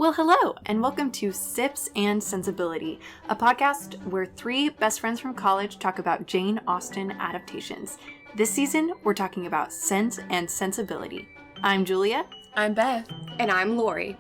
Well, hello, and welcome to Sips and Sensibility, a podcast where three best friends from college talk about Jane Austen adaptations. This season, we're talking about Sense and Sensibility. I'm Julia. I'm Beth. And I'm Lori.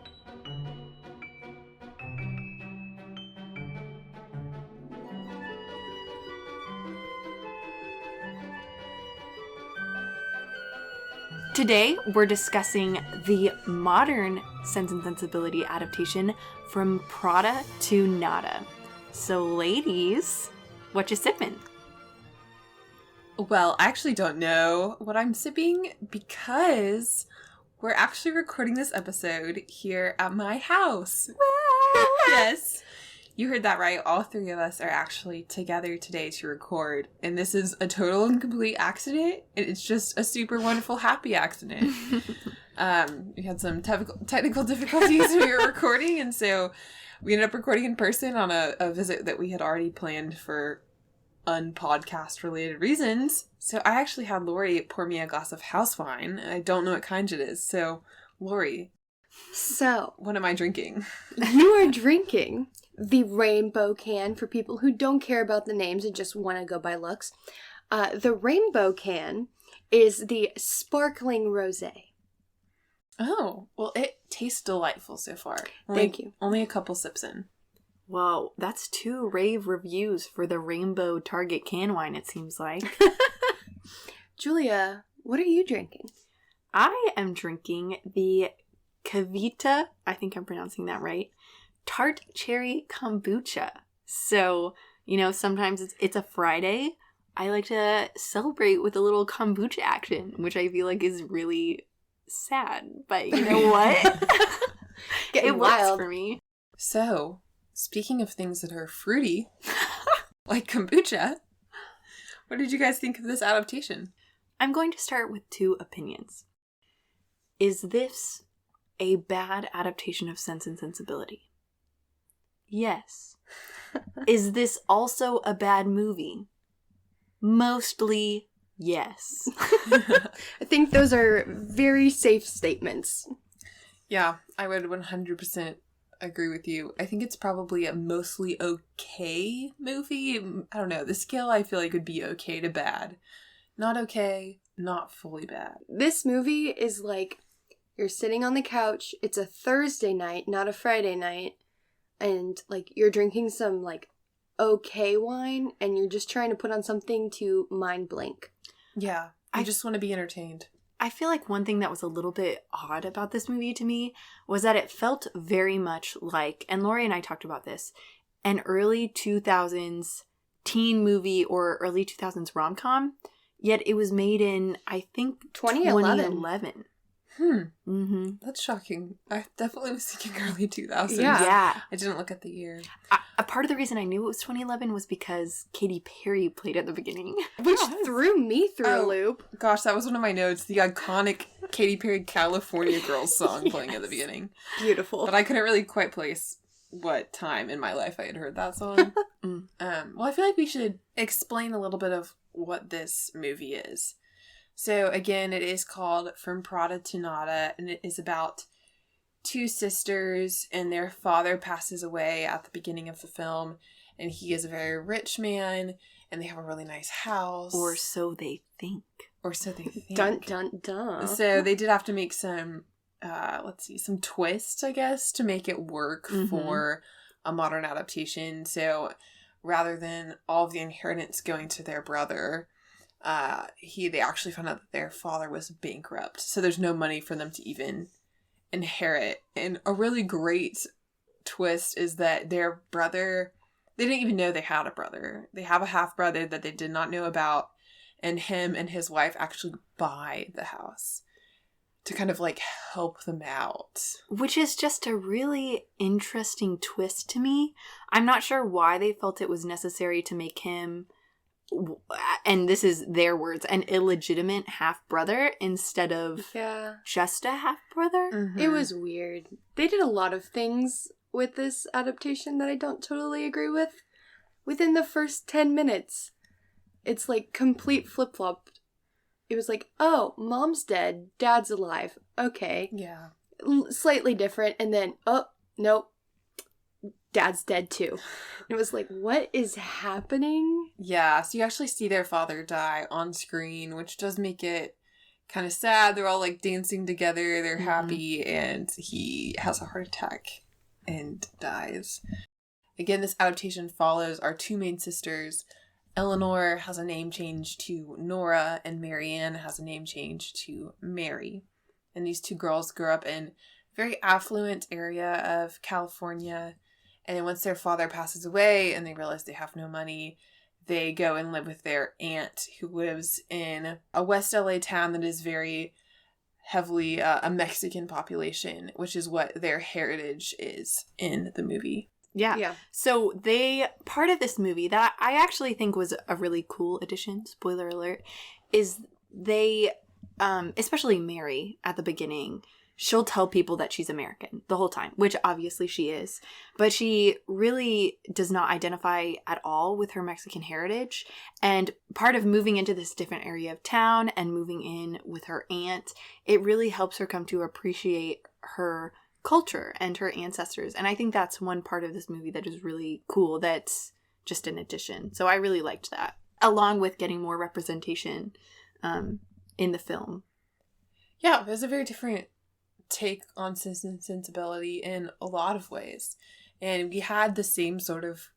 Today, we're discussing the modern Sense and Sensibility adaptation From Prada to Nada. So, ladies, what you sipping? Well, I actually don't know what I'm sipping because we're actually recording this episode here at my house. Yes. You heard that right. All three of us are actually together today to record. And this is a total and complete accident. It's just a super wonderful, happy accident. We had some technical difficulties when we were recording. And so we ended up recording in person on a visit that we had already planned for unpodcast related reasons. So I actually had Lori pour me a glass of house wine. And I don't know what kind it is. So, Lori. So, what am I drinking? You are drinking the rainbow can for people who don't care about the names and just want to go by looks. The rainbow can is the sparkling rosé. Oh, well, it tastes delightful so far. Thank you. Only a couple sips in. Whoa, that's 2 rave reviews for the Rainbow Target can wine, it seems like. Julia, what are you drinking? I am drinking the Kavita, I think I'm pronouncing that right, tart cherry kombucha. So, sometimes it's a Friday. I like to celebrate with a little kombucha action, which I feel like is really sad. But you know what? It works for me. So, speaking of things that are fruity, like kombucha, what did you guys think of this adaptation? I'm going to start with 2 opinions. Is this a bad adaptation of Sense and Sensibility? Yes. Is this also a bad movie? Mostly, yes. I think those are very safe statements. Yeah, I would 100% agree with you. I think it's probably a mostly okay movie. I don't know. The scale I feel like would be okay to bad. Not okay, not fully bad. This movie is like you're sitting on the couch. It's a Thursday night, not a Friday night. And, you're drinking some, okay wine, and you're just trying to put on something to mind blank. Yeah, I just want to be entertained. I feel like one thing that was a little bit odd about this movie to me was that it felt very much like, and Lori and I talked about this, an early 2000s teen movie or early 2000s rom-com, yet it was made in, I think, 2011. Mm-hmm. That's shocking. I definitely was thinking early 2000s. Yeah. I didn't look at the year. A part of the reason I knew it was 2011 was because Katy Perry played at the beginning. Which threw me through a loop. Gosh, that was one of my notes. The iconic Katy Perry California Girls song playing at the beginning. Beautiful. But I couldn't really quite place what time in my life I had heard that song. Well, I feel like we should explain a little bit of what this movie is. So, again, it is called From Prada to Nada, and it is about 2 sisters, and their father passes away at the beginning of the film, and he is a very rich man, and they have a really nice house. Or so they think. Dun, dun, dun. So, they did have to make some, some twists, I guess, to make it work for a modern adaptation. So, rather than all of the inheritance going to their brother, they actually found out that their father was bankrupt, so there's no money for them to even inherit. And a really great twist is that their brother, they didn't even know they had a brother. They have a half brother that they did not know about, and him and his wife actually buy the house to kind of help them out. Which is just a really interesting twist to me. I'm not sure why they felt it was necessary to make him, and this is their words, an illegitimate half-brother instead of just a half-brother. Mm-hmm. It was weird. They did a lot of things with this adaptation that I don't totally agree with. Within the first 10 minutes, it's complete flip-flop. It was oh, mom's dead, dad's alive. Okay. Yeah. Slightly different, and then, oh, nope, Dad's dead too. It was like, what is happening? Yeah, so you actually see their father die on screen, which does make it kind of sad. They're all like dancing together, they're happy, and he has a heart attack and dies. Again, this adaptation follows our two main sisters. Eleanor has a name change to Nora, and Marianne has a name change to Mary. And these two girls grew up in a very affluent area of California. And then once their father passes away and they realize they have no money, they go and live with their aunt, who lives in a West LA town that is very heavily a Mexican population, which is what their heritage is in the movie. Yeah. So part of this movie that I actually think was a really cool addition, spoiler alert, is they, especially Mary at the beginning, she'll tell people that she's American the whole time, which obviously she is. But she really does not identify at all with her Mexican heritage. And part of moving into this different area of town and moving in with her aunt, it really helps her come to appreciate her culture and her ancestors. And I think that's one part of this movie that is really cool. That's just an addition. So I really liked that, along with getting more representation in the film. Yeah, there's a very different take on Sense Sensibility in a lot of ways. And we had the same sort of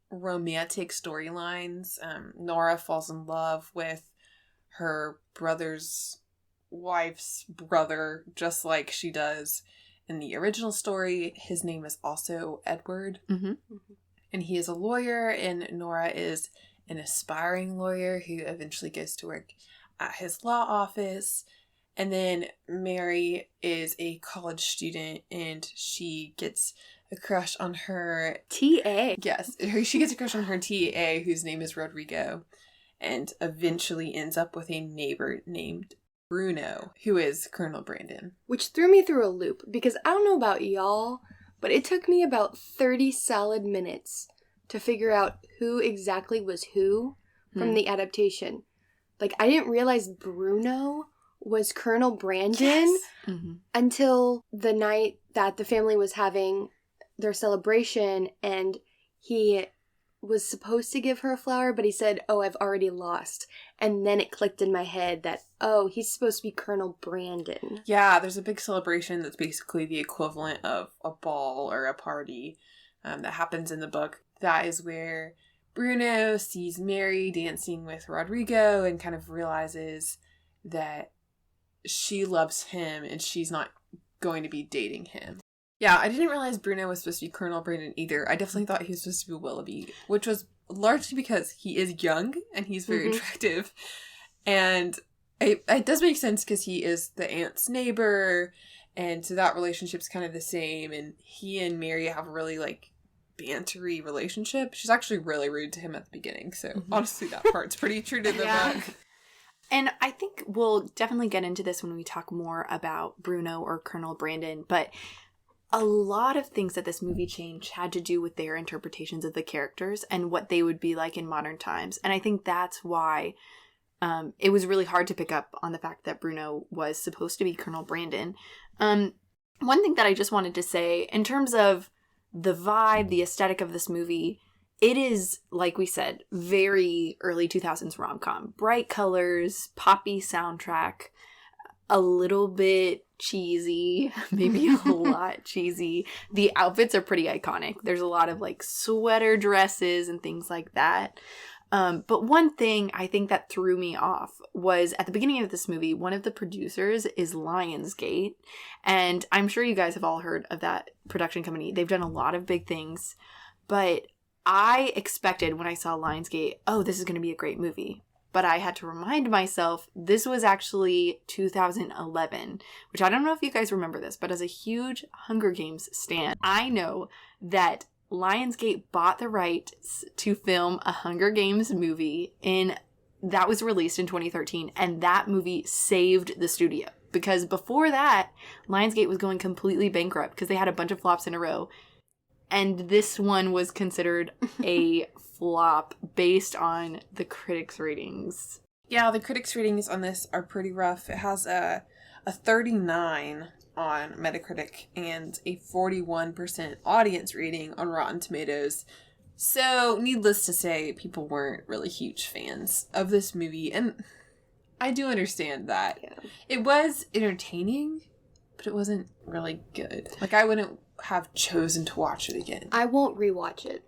romantic storylines. Nora falls in love with her brother's wife's brother, just like she does in the original story. His name is also Edward. And he is a lawyer, and Nora is an aspiring lawyer who eventually goes to work at his law office. And then Mary is a college student, and she gets a crush on her TA. Yes, she gets a crush on her TA, whose name is Rodrigo, and eventually ends up with a neighbor named Bruno, who is Colonel Brandon. Which threw me through a loop, because I don't know about y'all, but it took me about 30 solid minutes to figure out who exactly was who from the adaptation. Like, I didn't realize Bruno was Colonel Brandon until the night that the family was having their celebration, and he was supposed to give her a flower, but he said, "Oh, I've already lost." And then it clicked in my head that, oh, he's supposed to be Colonel Brandon. Yeah, there's a big celebration that's basically the equivalent of a ball or a party that happens in the book. That is where Bruno sees Mary dancing with Rodrigo and kind of realizes that she loves him and she's not going to be dating him. Yeah, I didn't realize Bruno was supposed to be Colonel Brandon either. I definitely thought he was supposed to be Willoughby, which was largely because he is young and he's very attractive. And it does make sense because he is the aunt's neighbor, and so that relationship's kind of the same. And he and Mary have a really, like, bantery relationship. She's actually really rude to him at the beginning, so honestly that part's pretty true to the book. And I think we'll definitely get into this when we talk more about Bruno or Colonel Brandon, but a lot of things that this movie changed had to do with their interpretations of the characters and what they would be like in modern times. And I think that's why it was really hard to pick up on the fact that Bruno was supposed to be Colonel Brandon. One thing that I just wanted to say, in terms of the vibe, the aesthetic of this movie, it is, like we said, very early 2000s rom-com. Bright colors, poppy soundtrack, a little bit cheesy, maybe a lot cheesy. The outfits are pretty iconic. There's a lot of, like, sweater dresses and things like that. But one thing I think that threw me off was at the beginning of this movie, one of the producers is Lionsgate. And I'm sure you guys have all heard of that production company. They've done a lot of big things. But I expected when I saw Lionsgate, oh, this is going to be a great movie. But I had to remind myself this was actually 2011, which I don't know if you guys remember this, but as a huge Hunger Games stan, I know that Lionsgate bought the rights to film a Hunger Games movie that was released in 2013, and that movie saved the studio. Because before that, Lionsgate was going completely bankrupt because they had a bunch of flops in a row. And this one was considered a flop based on the critics' ratings. Yeah, the critics' ratings on this are pretty rough. It has a 39 on Metacritic and a 41% audience rating on Rotten Tomatoes. So, needless to say, people weren't really huge fans of this movie. And I do understand that. Yeah. It was entertaining, but it wasn't really good. Like, I wouldn't have chosen to watch it again. I won't rewatch it.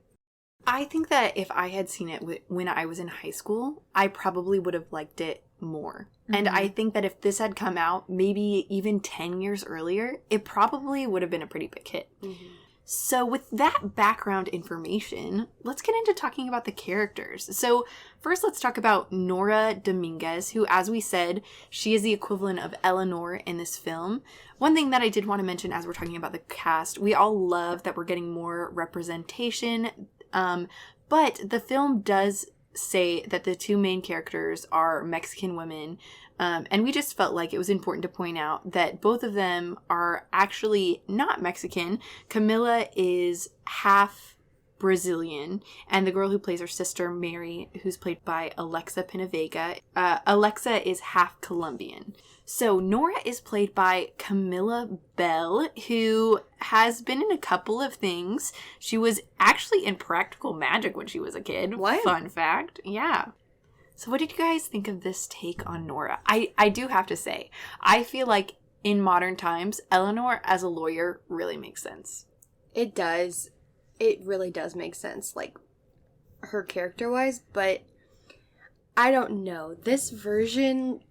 I think that if I had seen it when I was in high school, I probably would have liked it more. Mm-hmm. And I think that if this had come out maybe even 10 years earlier, it probably would have been a pretty big hit. Mm-hmm. So with that background information, let's get into talking about the characters. So first, let's talk about Nora Dominguez, who, as we said, she is the equivalent of Eleanor in this film. One thing that I did want to mention as we're talking about the cast, we all love that we're getting more representation, but the film does say that the two main characters are Mexican women, and we just felt like it was important to point out that both of them are actually not Mexican. Camila is half Brazilian, and the girl who plays her sister, Mary, who's played by Alexa Pinavega, Alexa is half Colombian. So Nora is played by Camilla Bell, who has been in a couple of things. She was actually in Practical Magic when she was a kid. What? Fun fact. Yeah. So what did you guys think of this take on Nora? I do have to say, I feel like in modern times, Eleanor as a lawyer really makes sense. It does. It really does make sense, like, her character-wise, but I don't know. This version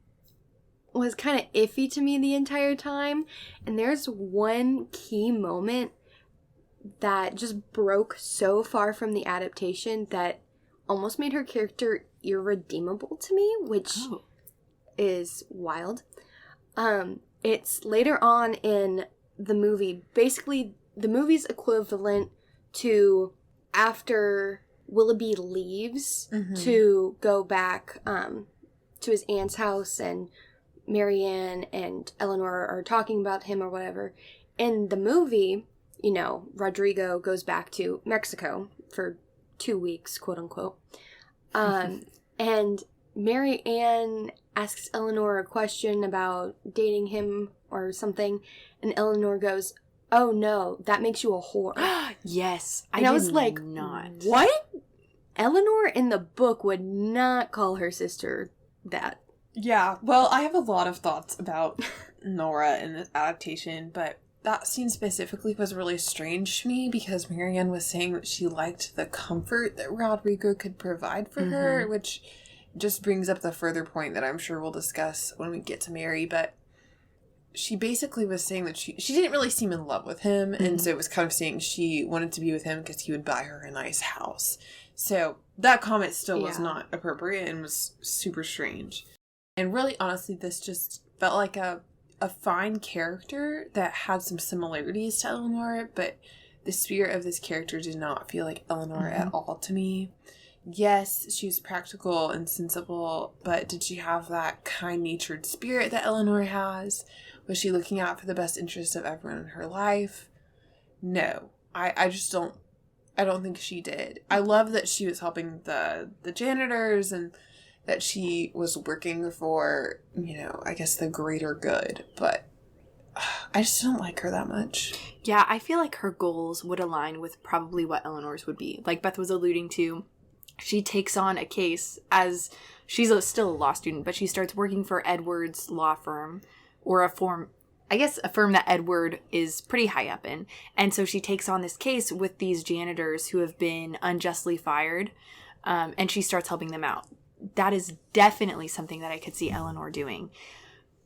was kind of iffy to me the entire time, and there's one key moment that just broke so far from the adaptation that almost made her character irredeemable to me, which is wild. It's later on in the movie, basically the movie's equivalent to after Willoughby leaves to go back to his aunt's house, and Marianne and Eleanor are talking about him or whatever. In the movie, you know, Rodrigo goes back to Mexico for 2 weeks, quote unquote. And Marianne asks Eleanor a question about dating him or something, and Eleanor goes, "Oh no, that makes you a whore." Yes. And I was like, not. What? Eleanor in the book would not call her sister that. Yeah, well, I have a lot of thoughts about Nora in this adaptation, but that scene specifically was really strange to me because Marianne was saying that she liked the comfort that Rodrigo could provide for her, which just brings up the further point that I'm sure we'll discuss when we get to Mary, but she basically was saying that she didn't really seem in love with him, and so it was kind of saying she wanted to be with him because he would buy her a nice house. So that comment still was not appropriate and was super strange. And really, honestly, this just felt like a fine character that had some similarities to Eleanor, but the spirit of this character did not feel like Eleanor at all to me. Yes, she was practical and sensible, but did she have that kind-natured spirit that Eleanor has? Was she looking out for the best interest of everyone in her life? No. I don't think she did. I love that she was helping the janitors and that she was working for, you know, I guess the greater good, but I just don't like her that much. Yeah, I feel like her goals would align with probably what Eleanor's would be. Like Beth was alluding to, she takes on a case as she's still a law student, but she starts working for Edward's law firm, or a firm that Edward is pretty high up in. And so she takes on this case with these janitors who have been unjustly fired, and she starts helping them out. That is definitely something that I could see Eleanor doing.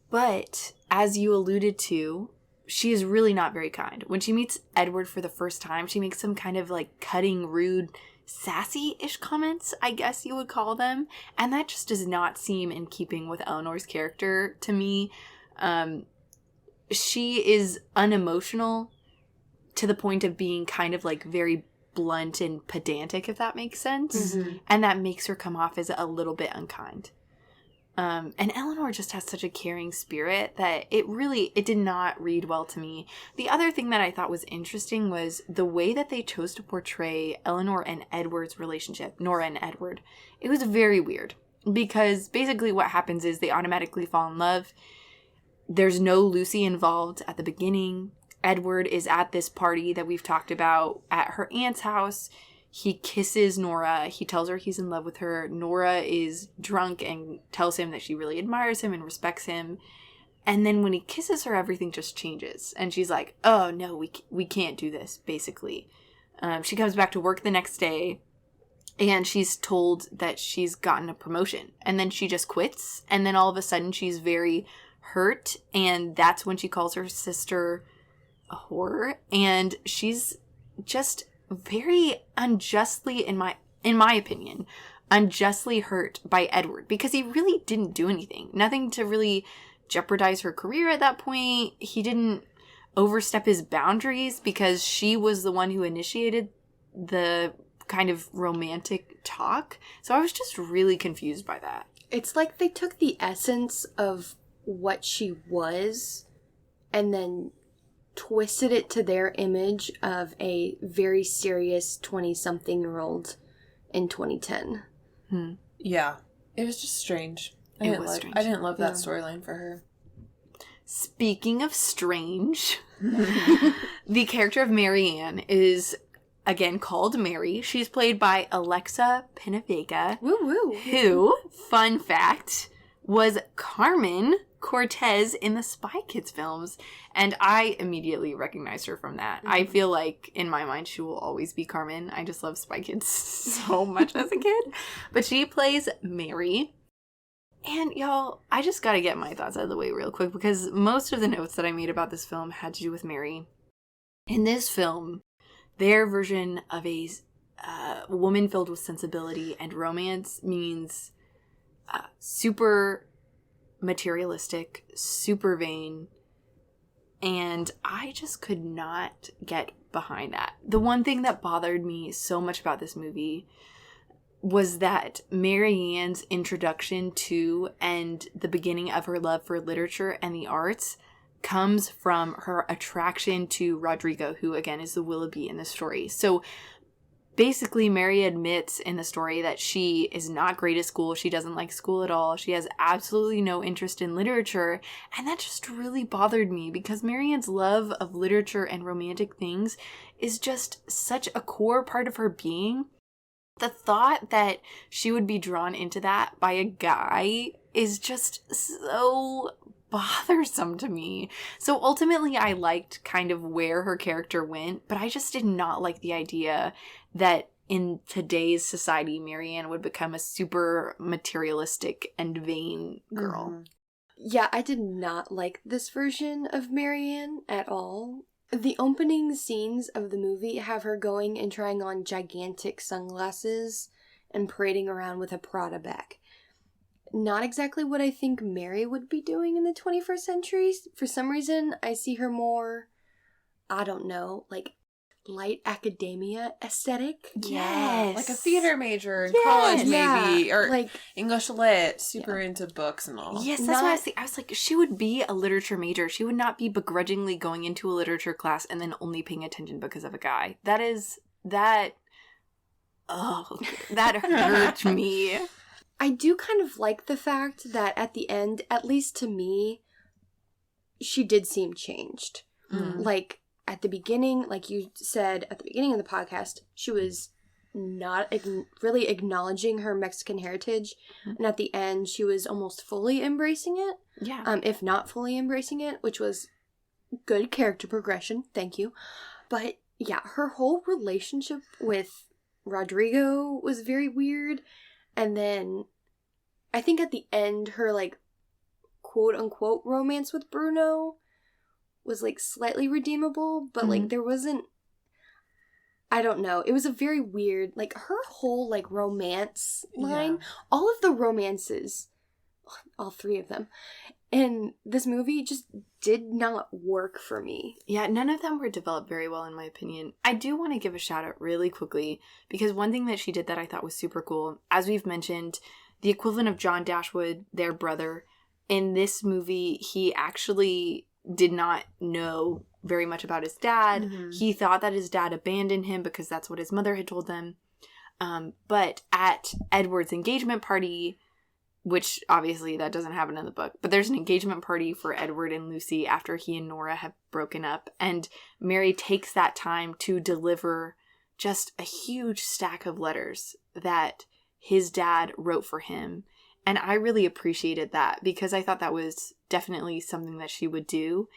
But as you alluded to, she is really not very kind. When she meets Edward for the first time, she makes some kind of like cutting, rude, sassy-ish comments, I guess you would call them. And that just does not seem in keeping with Eleanor's character to me. She is unemotional to the point of being kind of like very blunt and pedantic, if that makes sense. And that makes her come off as a little bit unkind. And Eleanor just has such a caring spirit that it did not read well to me. The other thing that I thought was interesting was the way that they chose to portray Eleanor and Edward's relationship, Nora and Edward. It was very weird because basically what happens is they automatically fall in love. There's no Lucy involved at the beginning. Edward is at this party that we've talked about at her aunt's house. He kisses Nora. He tells her he's in love with her. Nora is drunk and tells him that she really admires him and respects him. And then when he kisses her, everything just changes. And she's like, oh, no, we can't do this, basically. She comes back to work the next day, and she's told that she's gotten a promotion. And then she just quits. And then all of a sudden, she's very hurt. And that's when she calls her sister a whore. And she's just very unjustly, in my opinion, unjustly hurt by Edward. Because he really didn't do anything. Nothing to really jeopardize her career at that point. He didn't overstep his boundaries because she was the one who initiated the kind of romantic talk. So I was just really confused by that. It's like they took the essence of what she was and then twisted it to their image of a very serious 20-something-year-old in 2010. Yeah. It was just strange. I didn't love that storyline for her. Speaking of strange, the character of Marianne is, again, called Mary. She's played by Alexa Penavega, who, fun fact, was Carmen Cortez in the Spy Kids films. And I immediately recognized her from that. I feel like, in my mind, she will always be Carmen. I just love Spy Kids so much as a kid. But she plays Mary. And, y'all, I just gotta get my thoughts out of the way real quick because most of the notes that I made about this film had to do with Mary. In this film, their version of a woman filled with sensibility and romance means super materialistic, super vain, and I just could not get behind that. The one thing that bothered me so much about this movie was that Marianne's introduction to and the beginning of her love for literature and the arts comes from her attraction to Rodrigo, who again is the Willoughby in the story. So basically, Mary admits in the story that she is not great at school. She doesn't like school at all. She has absolutely no interest in literature. And that just really bothered me because Marianne's love of literature and romantic things is just such a core part of her being. The thought that she would be drawn into that by a guy is just so bothersome to me. So ultimately, I liked kind of where her character went, but I just did not like the idea that in today's society, Marianne would become a super materialistic and vain girl. Mm-hmm. Yeah, I did not like this version of Marianne at all. The opening scenes of the movie have her going and trying on gigantic sunglasses and parading around with a Prada bag. Not exactly what I think Mary would be doing in the 21st century. For some reason, I see her more, I don't know, like light academia aesthetic. Yes. Like a theater major in college, maybe. Yeah. Or like English lit, super into books and all. Yes, that's what I was thinking. I was like, she would be a literature major. She would not be begrudgingly going into a literature class and then only paying attention because of a guy. That hurt me. I do kind of like the fact that at the end, at least to me, she did seem changed. Like, at the beginning, like you said at the beginning of the podcast, she was not really acknowledging her Mexican heritage. And at the end, she was almost fully embracing it. Yeah. If not fully embracing it, which was good character progression. Thank you. But yeah, her whole relationship with Rodrigo was very weird. And then I think at the end, her like quote unquote romance with Bruno was like slightly redeemable, but like there wasn't, I don't know. It was a very weird, like her whole like romance line, all of the romances, all three of them in this movie just did not work for me. Yeah, none of them were developed very well in my opinion. I do want to give a shout out really quickly because one thing that she did that I thought was super cool, as we've mentioned, the equivalent of John Dashwood, their brother, in this movie, he actually did not know very much about his dad. He thought that his dad abandoned him because that's what his mother had told them. But at Edward's engagement party, which obviously that doesn't happen in the book. But there's an engagement party for Edward and Lucy after he and Nora have broken up. And Mary takes that time to deliver just a huge stack of letters that his dad wrote for him. And I really appreciated that because I thought that was definitely something that she would do.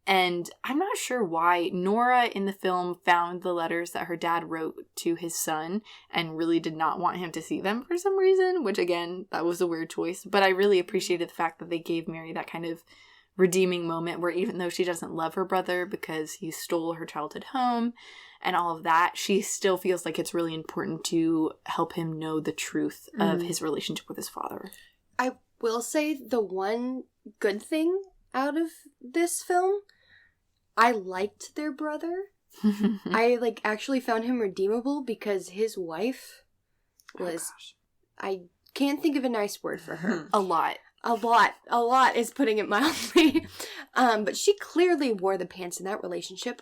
And I'm not sure why Nora in the film found the letters that her dad wrote to his son and really did not want him to see them for some reason, which again, that was a weird choice. But I really appreciated the fact that they gave Mary that kind of redeeming moment where even though she doesn't love her brother because he stole her childhood home and all of that, she still feels like it's really important to help him know the truth of his relationship with his father. I will say the one good thing out of this film, I liked their brother. I actually found him redeemable because his wife was, I can't think of a nice word for her. A lot is putting it mildly. But she clearly wore the pants in that relationship.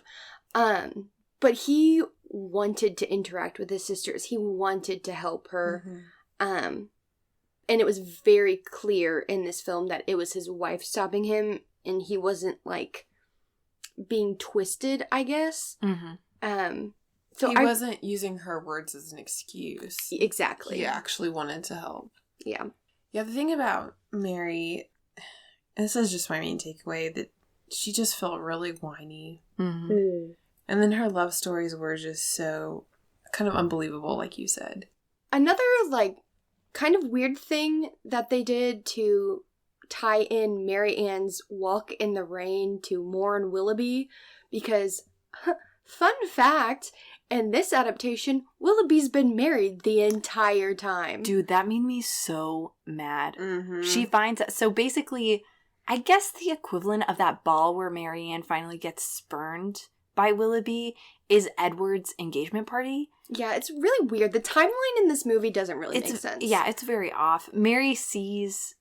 But he wanted to interact with his sisters. He wanted to help her. And it was very clear in this film that it was his wife stopping him, and he wasn't being twisted, I guess. So he wasn't using her words as an excuse. Exactly. He actually wanted to help. Yeah. Yeah, the thing about Mary, and this is just my main takeaway, that she just felt really whiny. And then her love stories were just so kind of unbelievable, like you said. Another, kind of weird thing that they did to tie in Mary Ann's walk in the rain to Moore and Willoughby, because, fun fact, in this adaptation, Willoughby's been married the entire time. Dude, that made me so mad. She finds... So basically, I guess the equivalent of that ball where Mary Ann finally gets spurned by Willoughby is Edward's engagement party. Yeah, it's really weird. The timeline in this movie doesn't really make sense. Yeah, it's very off. Mary sees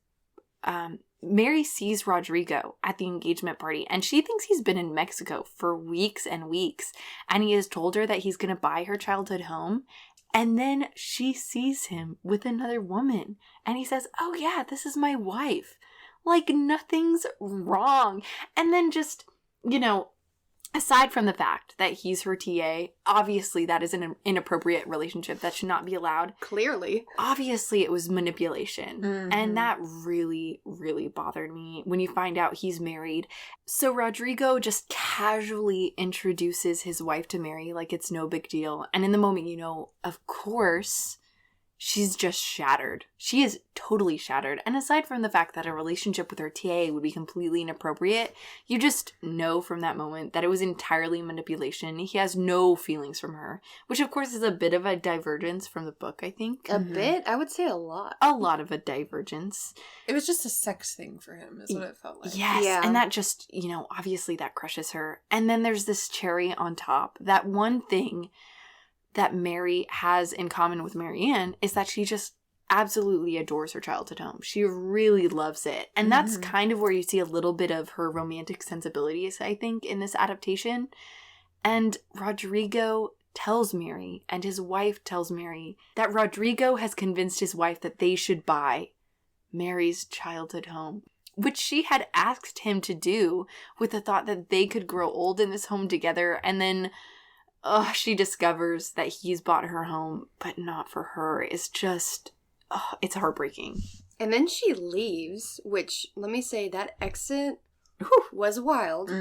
Rodrigo at the engagement party, and she thinks he's been in Mexico for weeks and weeks, and he has told her that he's going to buy her childhood home, and then she sees him with another woman, and he says, "Oh yeah, this is my wife." Nothing's wrong. And then just, aside from the fact that he's her TA, obviously that is an inappropriate relationship that should not be allowed. Clearly. Obviously it was manipulation. And that really, really bothered me when you find out he's married. So Rodrigo just casually introduces his wife to Mary like it's no big deal. And in the moment, of course, she's just shattered. She is totally shattered. And aside from the fact that a relationship with her TA would be completely inappropriate, you just know from that moment that it was entirely manipulation. He has no feelings from her, which of course is a bit of a divergence from the book, I think. A bit? I would say a lot. A lot of a divergence. It was just a sex thing for him, is what it felt like. Yes, yeah. And that just, obviously that crushes her. And then there's this cherry on top. That one thing that Mary has in common with Mary Ann is that she just absolutely adores her childhood home. She really loves it. And that's kind of where you see a little bit of her romantic sensibilities, I think, in this adaptation. And Rodrigo tells Mary, and his wife tells Mary, that Rodrigo has convinced his wife that they should buy Mary's childhood home, which she had asked him to do with the thought that they could grow old in this home together. And then she discovers that he's bought her home, but not for her. It's just, it's heartbreaking. And then she leaves, which, let me say, that exit was wild.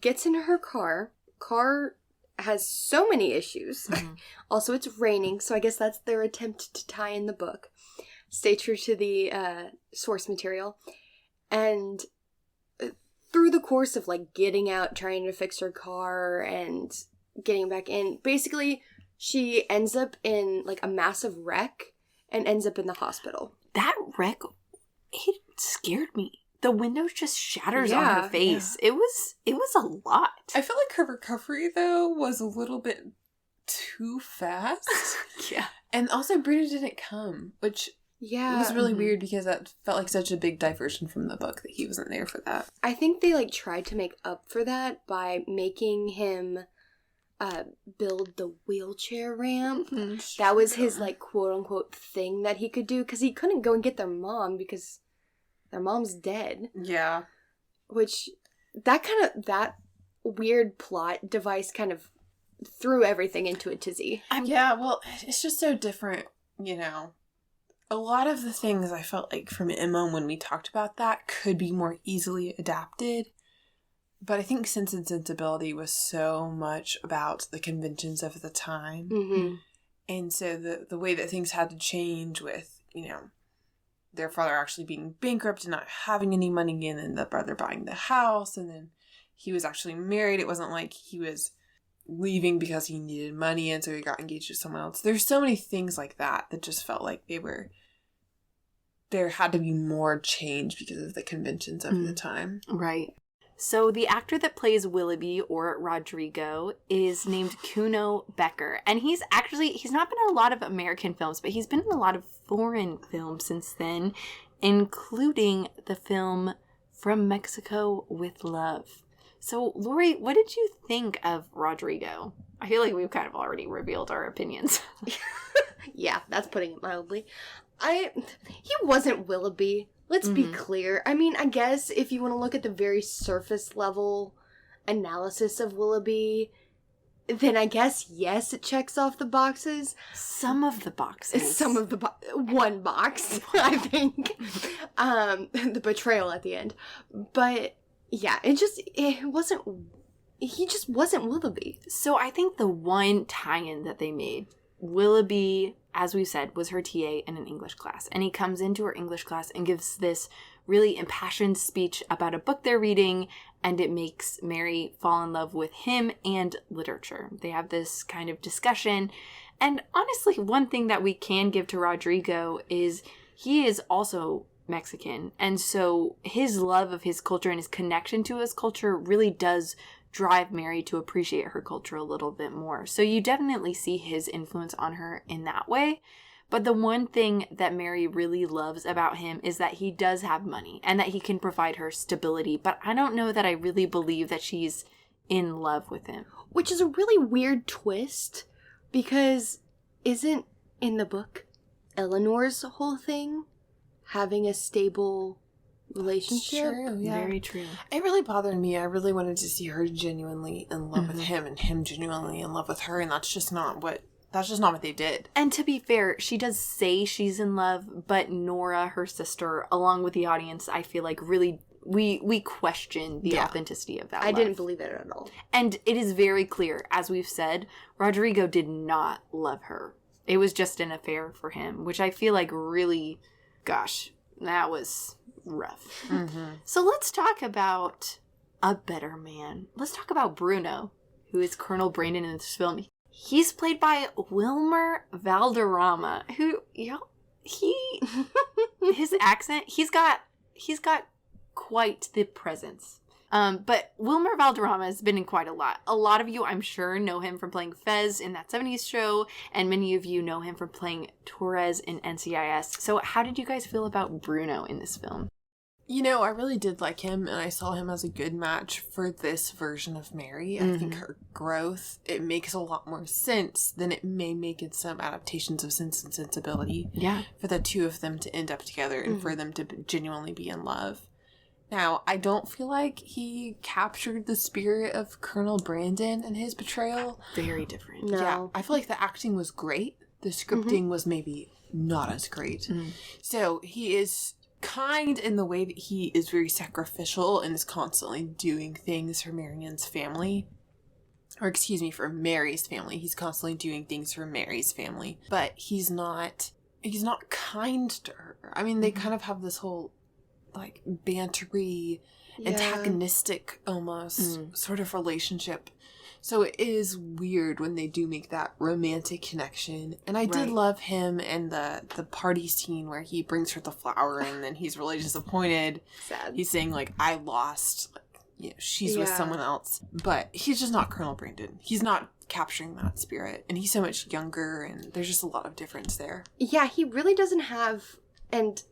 Gets into her car. Car has so many issues. Also, it's raining, so I guess that's their attempt to tie in the book. Stay true to the source material. And through the course of, getting out, trying to fix her car, and getting back in, basically she ends up in a massive wreck and ends up in the hospital. That wreck, it scared me. The window just shatters on her face. Yeah. It was a lot. I feel like her recovery though was a little bit too fast. Yeah. And also Bruna didn't come, which was really weird because that felt like such a big diversion from the book that he wasn't there for that. I think they tried to make up for that by making him build the wheelchair ramp. That was his, like, quote-unquote thing that he could do, because he couldn't go and get their mom because their mom's dead. Yeah. Which, that weird plot device kind of threw everything into a tizzy. Yeah, well, it's just so different, you know. A lot of the things I felt like from Emma when we talked about that could be more easily adapted. But I think Sense and Sensibility was so much about the conventions of the time. Mm-hmm. And so the way that things had to change with, you know, their father actually being bankrupt and not having any money, and then the brother buying the house, and then he was actually married. It wasn't like he was leaving because he needed money and so he got engaged to someone else. There's so many things like that just felt like there had to be more change because of the conventions of the time. Right. So the actor that plays Willoughby, or Rodrigo, is named Kuno Becker. And he's not been in a lot of American films, but he's been in a lot of foreign films since then, including the film From Mexico with Love. So, Lori, what did you think of Rodrigo? I feel like we've kind of already revealed our opinions. Yeah, that's putting it mildly. He wasn't Willoughby. Let's be clear. I mean, I guess if you want to look at the very surface level analysis of Willoughby, then I guess, yes, it checks off the boxes. Some of the boxes. One box, I think. The betrayal at the end. But, yeah, he just wasn't Willoughby. So I think the one tie-in that they made, Willoughby, as we said, was her TA in an English class. And he comes into her English class and gives this really impassioned speech about a book they're reading, and it makes Mary fall in love with him and literature. They have this kind of discussion. And honestly, one thing that we can give to Rodrigo is he is also Mexican. And so his love of his culture and his connection to his culture really does drive Mary to appreciate her culture a little bit more. So you definitely see his influence on her in that way. But the one thing that Mary really loves about him is that he does have money and that he can provide her stability. But I don't know that I really believe that she's in love with him. Which is a really weird twist, because isn't in the book Eleanor's whole thing having a stable relationship? True, yeah. Very true. It really bothered me. I really wanted to see her genuinely in love with him and him genuinely in love with her, and that's just not what they did. And to be fair, she does say she's in love, but Nora, her sister, along with the audience, I feel like really we question the authenticity of that I love. didn't believe it at all. And it is very clear, as we've said, Rodrigo did not love her. It was just an affair for him, which I feel like really, gosh, that was rough. So let's talk about a better man. Let's talk about Bruno, who is Colonel Brandon in this film. He's played by Wilmer Valderrama, who, his accent, he's got quite the presence. But Wilmer Valderrama has been in quite a lot. A lot of you, I'm sure, know him from playing Fez in That 70s Show, and many of you know him from playing Torres in NCIS. So how did you guys feel about Bruno in this film? You know, I really did like him, and I saw him as a good match for this version of Mary. I think her growth, it makes a lot more sense than it may make in some adaptations of Sense and Sensibility. Yeah. For the two of them to end up together and for them to genuinely be in love. Now, I don't feel like he captured the spirit of Colonel Brandon and his betrayal. Very different. No. Yeah, I feel like the acting was great. The scripting was maybe not as great. So he is kind in the way that he is very sacrificial and is constantly doing things for Marianne's family. Or excuse me, for Mary's family. He's constantly doing things for Mary's family. But he's not kind to her. I mean, they kind of have this whole like bantery, antagonistic almost sort of relationship. So it is weird when they do make that romantic connection. And I did love him and the party scene where he brings her the flower and then he's really disappointed. Sad. He's saying like, I lost, like, you know, she's with someone else. But he's just not Colonel Brandon. He's not capturing that spirit. And he's so much younger and there's just a lot of difference there. Yeah, he really doesn't have, and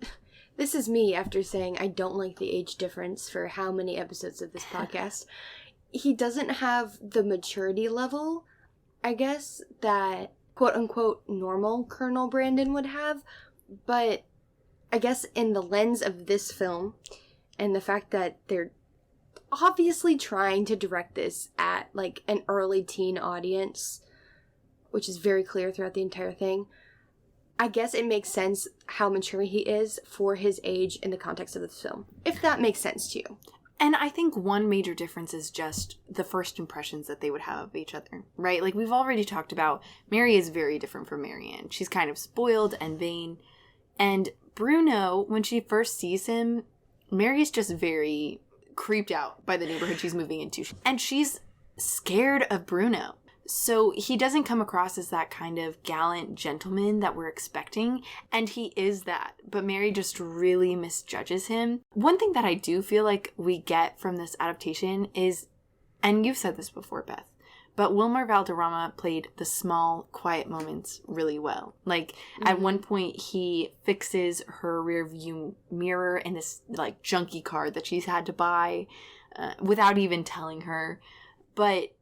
this is me after saying I don't like the age difference for how many episodes of this podcast. He doesn't have the maturity level I guess, that quote-unquote normal Colonel Brandon would have, but I guess in the lens of this film, and the fact that they're obviously trying to direct this at, like, an early teen audience, which is very clear throughout the entire thing, I guess it makes sense how mature he is for his age in the context of this film, if that makes sense to you. And I think one major difference is just the first impressions that they would have of each other, right? Like, we've already talked about, Mary is very different from Marianne. She's kind of spoiled and vain. And Bruno, when she first sees him, Mary's just very creeped out by the neighborhood she's moving into. And she's scared of Bruno. So he doesn't come across as that kind of gallant gentleman that we're expecting. And he is that. But Mary just really misjudges him. One thing that I do feel like we get from this adaptation is, and you've said this before, Beth, but Wilmer Valderrama played the small, quiet moments really well. Like, at one point, he fixes her rear view mirror in this, like, junky car that she's had to buy without even telling her. But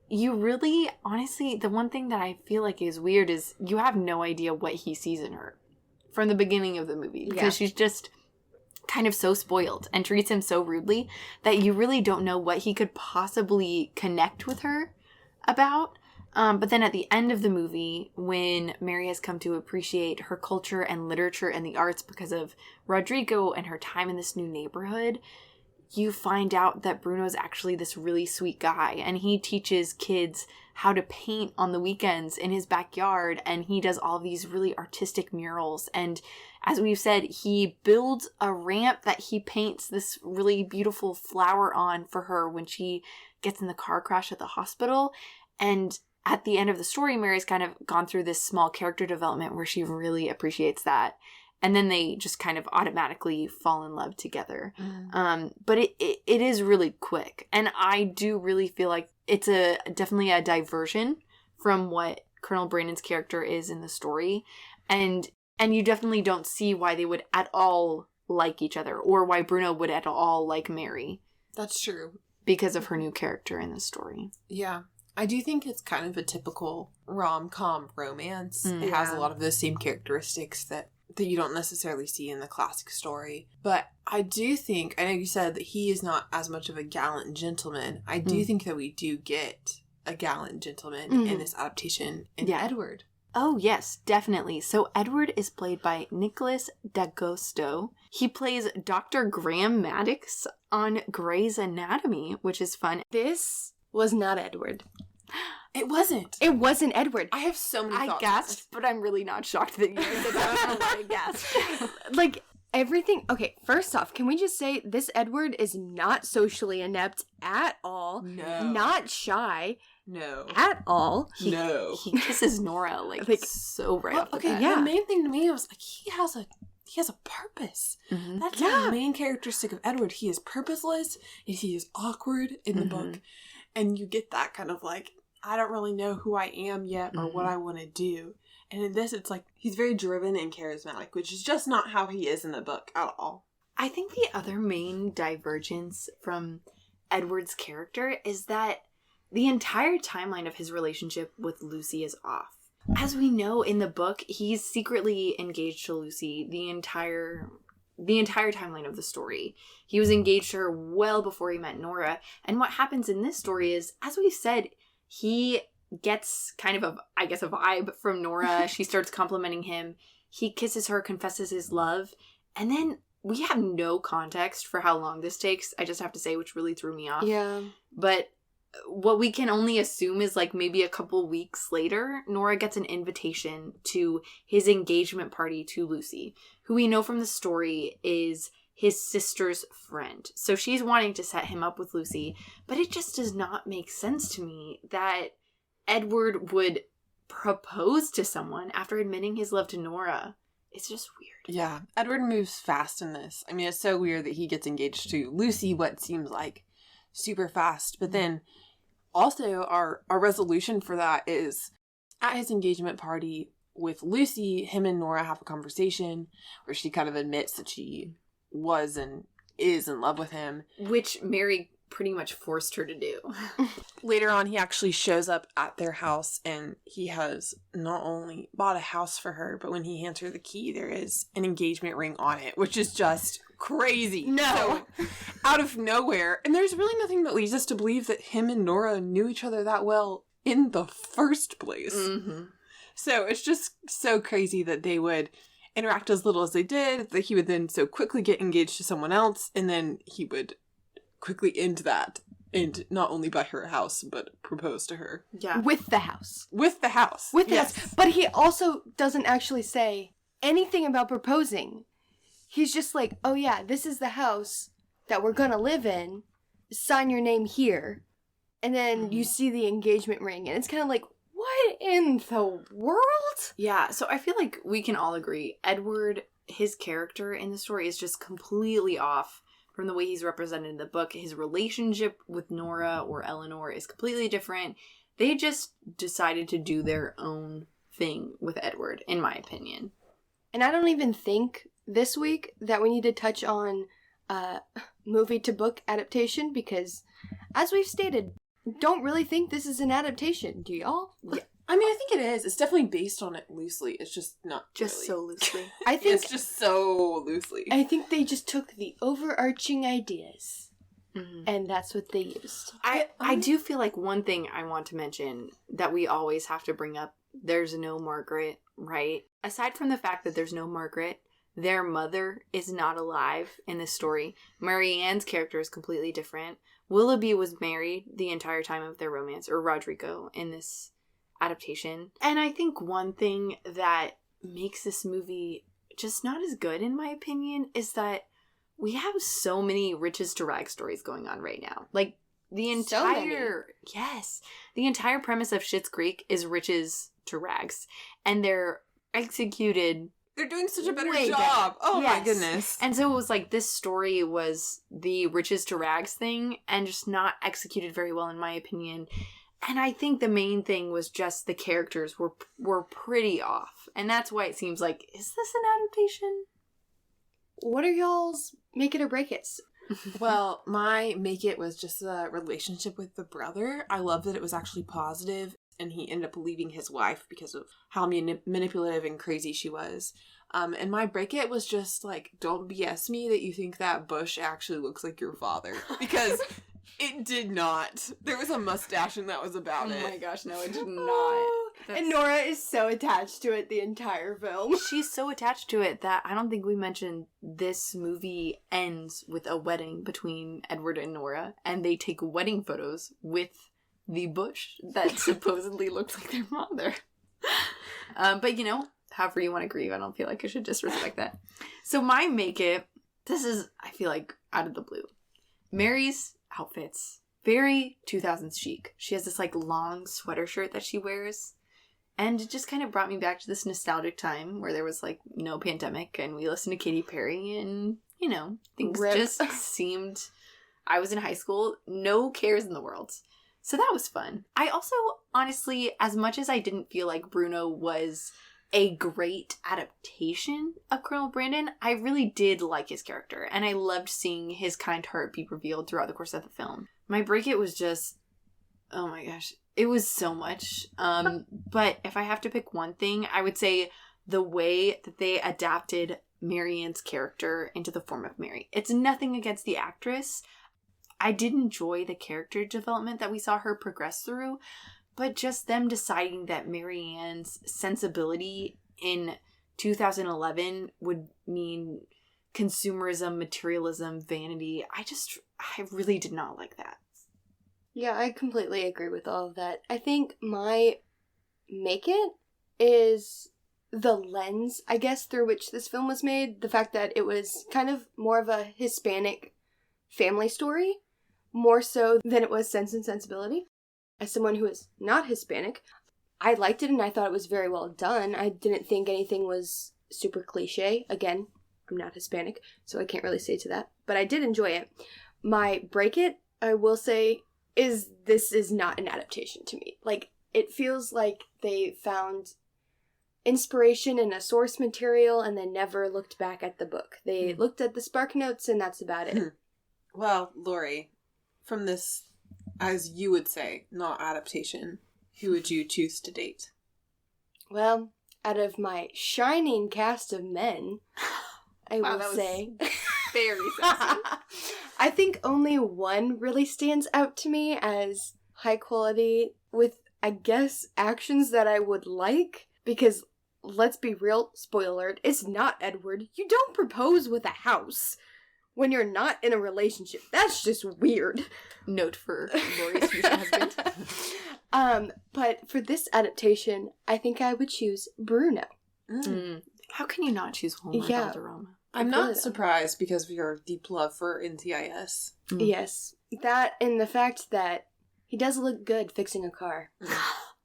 you really, honestly, the one thing that I feel like is weird is you have no idea what he sees in her from the beginning of the movie. Because she's just kind of so spoiled and treats him so rudely that you really don't know what he could possibly connect with her about. But then at the end of the movie, when Mary has come to appreciate her culture and literature and the arts because of Rodrigo and her time in this new neighborhood, you find out that Bruno's actually this really sweet guy, and he teaches kids how to paint on the weekends in his backyard, and he does all these really artistic murals. And as we've said, he builds a ramp that he paints this really beautiful flower on for her when she gets in the car crash at the hospital. And at the end of the story, Mary's kind of gone through this small character development where she really appreciates that. And then they just kind of automatically fall in love together. But it is really quick. And I do really feel like it's definitely a diversion from what Colonel Brandon's character is in the story. And you definitely don't see why they would at all like each other, or why Bruno would at all like Mary. That's true. Because of her new character in the story. Yeah. I do think it's kind of a typical rom-com romance. It has a lot of those same characteristics that you don't necessarily see in the classic story. But I do think, I know you said that he is not as much of a gallant gentleman. I do think that we do get a gallant gentleman in this adaptation in Edward. Oh, yes, definitely. So Edward is played by Nicholas D'Agosto. He plays Dr. Graham Maddox on Grey's Anatomy, which is fun. This was not Edward. It wasn't. It wasn't Edward. I have so many thoughts. I gasped, but I'm really not shocked that you said that. I don't know why I gasped. Like, everything... Okay, first off, can we just say this Edward is not socially inept at all. No. Not shy. No. At all. He kisses Nora, like so right off the bat. The main thing to me was, like, he has a purpose. That's the main characteristic of Edward. He is purposeless, and he is awkward in the book. And you get that kind of, like, I don't really know who I am yet or what I want to do. And in this, it's like, he's very driven and charismatic, which is just not how he is in the book at all. I think the other main divergence from Edward's character is that the entire timeline of his relationship with Lucy is off. As we know in the book, he's secretly engaged to Lucy the entire timeline of the story. He was engaged to her well before he met Nora. And what happens in this story is, as we said, he gets kind of a vibe from Nora. She starts complimenting him. He kisses her, confesses his love. And then we have no context for how long this takes, I just have to say, which really threw me off. Yeah. But what we can only assume is, like, maybe a couple weeks later, Nora gets an invitation to his engagement party to Lucy, who we know from the story is his sister's friend. So she's wanting to set him up with Lucy, but it just does not make sense to me that Edward would propose to someone after admitting his love to Nora. It's just weird. Yeah, Edward moves fast in this. I mean, it's so weird that he gets engaged to Lucy, what seems like super fast, but then also our resolution for that is at his engagement party with Lucy, him and Nora have a conversation where she kind of admits that she was and is in love with him. Which Mary pretty much forced her to do. Later on, he actually shows up at their house, and he has not only bought a house for her, but when he hands her the key, there is an engagement ring on it, which is just crazy. No. So, out of nowhere. And there's really nothing that leads us to believe that him and Nora knew each other that well in the first place. Mm-hmm. So it's just so crazy that they would interact as little as they did, that he would then so quickly get engaged to someone else, and then he would quickly end that, and not only buy her a house, but propose to her. Yeah. With the house. With the house. With the yes. house. But he also doesn't actually say anything about proposing. He's just like, oh yeah, this is the house that we're gonna live in. Sign your name here. And then you see the engagement ring, and it's kind of like, what in the world? Yeah, so I feel like we can all agree Edward, his character in the story is just completely off from the way he's represented in the book. His relationship with Nora or Eleanor is completely different. They just decided to do their own thing with Edward, in my opinion. And I don't even think this week that we need to touch on movie to book adaptation, because as we've stated, don't really think this is an adaptation, do y'all? Yeah. I mean, I think it is. It's definitely based on it loosely. It's just not Just really. so loosely. I think It's just so loosely. I think they just took the overarching ideas, Mm-hmm. and that's what they used. I do feel like one thing I want to mention that we always have to bring up, there's no Margaret, right? Aside from the fact that there's no Margaret, their mother is not alive in this story. Mary Ann's character is completely different. Willoughby was married the entire time of their romance, or Rodrigo in this adaptation. And I think one thing that makes this movie just not as good, in my opinion, is that we have so many riches to rags stories going on right now. Like, the entire... Yes. The entire premise of Schitt's Creek is riches to rags. And they're executed... They're doing such a better way job. better. Oh Yes. my goodness. And so it was like this story was the riches to rags thing and just not executed very well, in my opinion. And I think the main thing was just the characters were pretty off. And that's why it seems like, is this an adaptation? What are y'all's make it or break it? Well, my make it was just a relationship with the brother. I love that it was actually positive, and he ended up leaving his wife because of how manipulative and crazy she was. And my break it was just like, don't BS me that you think that bush actually looks like your father. Because it did not. There was a mustache and that was about it. Oh my gosh, no, it did not. And Nora is so attached to it the entire film. She's so attached to it that I don't think we mentioned this movie ends with a wedding between Edward and Nora, and they take wedding photos with the bush that supposedly looks like their father. But, you know, however you want to grieve, I don't feel like I should disrespect that. So my make it, this is, I feel like, out of the blue. Mary's outfits, very 2000s chic. She has this, like, long sweater shirt that she wears. And it just kind of brought me back to this nostalgic time where there was, like, no pandemic and we listened to Katy Perry and, you know, things just seemed... I was in high school, no cares in the world. So that was fun. I also, honestly, as much as I didn't feel like Bruno was a great adaptation of Colonel Brandon, I really did like his character. And I loved seeing his kind heart be revealed throughout the course of the film. My break it was just... Oh my gosh. It was so much. But if I have to pick one thing, I would say the way that they adapted Mary Ann's character into the form of Mary. It's nothing against the actress. I did enjoy the character development that we saw her progress through, but just them deciding that Mary Ann's sensibility in 2011 would mean consumerism, materialism, vanity. I really did not like that. Yeah, I completely agree with all of that. I think my make it is the lens, I guess, through which this film was made. The fact that it was kind of more of a Hispanic family story, more so than it was Sense and Sensibility. As someone who is not Hispanic, I liked it and I thought it was very well done. I didn't think anything was super cliche. Again, I'm not Hispanic, so I can't really say to that. But I did enjoy it. My break it, I will say, this is not an adaptation to me. Like, it feels like they found inspiration in a source material and then never looked back at the book. They looked at the spark notes and that's about it. Well, Lori, from this, as you would say, not adaptation, who would you choose to date? Well, out of my shining cast of men, I Wow, will that was say... very sexy. I think only one really stands out to me as high quality with, I guess, actions that I would like. Because, let's be real, spoiler alert, it's not Edward. You don't propose with a house when you're not in a relationship. That's just weird. Note for Lori's future husband. But for this adaptation, I think I would choose Bruno. How can you not choose Wilmer Valderrama? I'm not surprised because of your deep love for NCIS. Yes. That and the fact that he does look good fixing a car.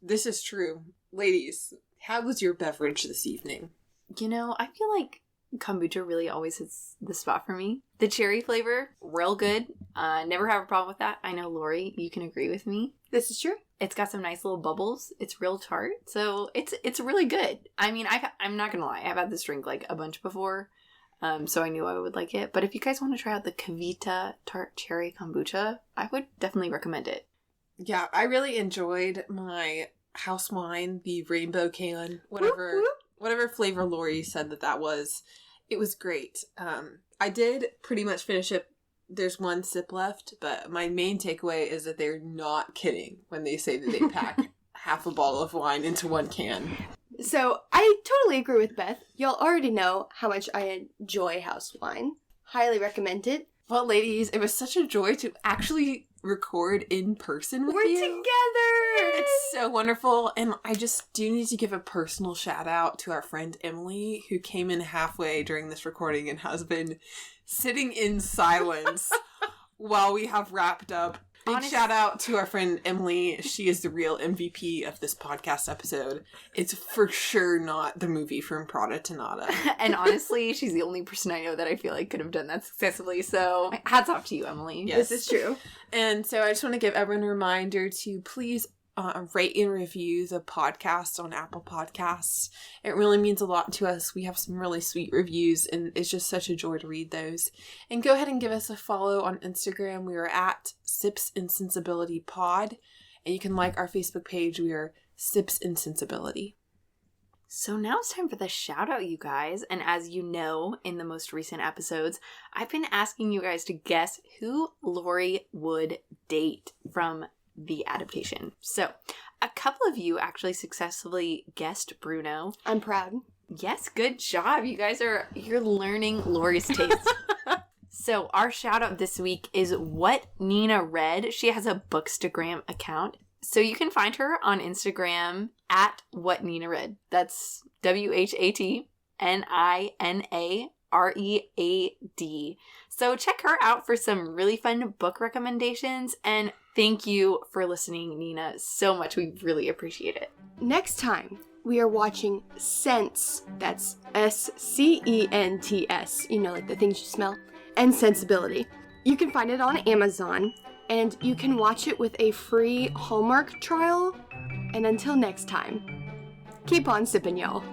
This is true. Ladies, how was your beverage this evening? You know, I feel like kombucha really always hits the spot for me. The cherry flavor, real good. Never have a problem with that. I know, Lori, you can agree with me. This is true. It's got some nice little bubbles. It's real tart. So it's really good. I mean, I'm not going to lie. I've had this drink like a bunch before. So I knew I would like it. But if you guys want to try out the Kavita Tart Cherry Kombucha, I would definitely recommend it. Yeah, I really enjoyed my house wine, the rainbow can, whatever flavor Lori said that was. It was great. I did pretty much finish it. There's one sip left, but my main takeaway is that they're not kidding when they say that they pack half a bottle of wine into one can. So, I totally agree with Beth. Y'all already know how much I enjoy house wine. Highly recommend it. Well, ladies, it was such a joy to actually record in person with We're you. together! It's so wonderful. And I just do need to give a personal shout out to our friend Emily, who came in halfway during this recording and has been sitting in silence while we have wrapped up. Big shout out to our friend Emily. She is the real MVP of this podcast episode. It's for sure not the movie From Prada to Nada. And honestly, she's the only person I know that I feel like could have done that successfully. So hats off to you, Emily. Yes. This is true. And so I just want to give everyone a reminder to please rate and review the podcast on Apple Podcasts. It really means a lot to us. We have some really sweet reviews, and it's just such a joy to read those. And go ahead and give us a follow on Instagram. We are at Sips and Sensibility Pod, and you can like our Facebook page. We are Sips and Sensibility. So now it's time for the shout out, you guys. And as you know, in the most recent episodes, I've been asking you guys to guess who Lori would date from the adaptation. So a couple of you actually successfully guessed Bruno. I'm proud. Yes, good job. You guys you're learning Lori's taste. So our shout out this week is What Nina Read. She has a Bookstagram account. So you can find her on Instagram at What Nina Read. That's WhatNinaRead. So check her out for some really fun book recommendations, and thank you for listening, Nina, so much. We really appreciate it. Next time, we are watching Sense, that's SCENTS, you know, like the things you smell, and Sensibility. You can find it on Amazon, and you can watch it with a free Hallmark trial. And until next time, keep on sipping, y'all.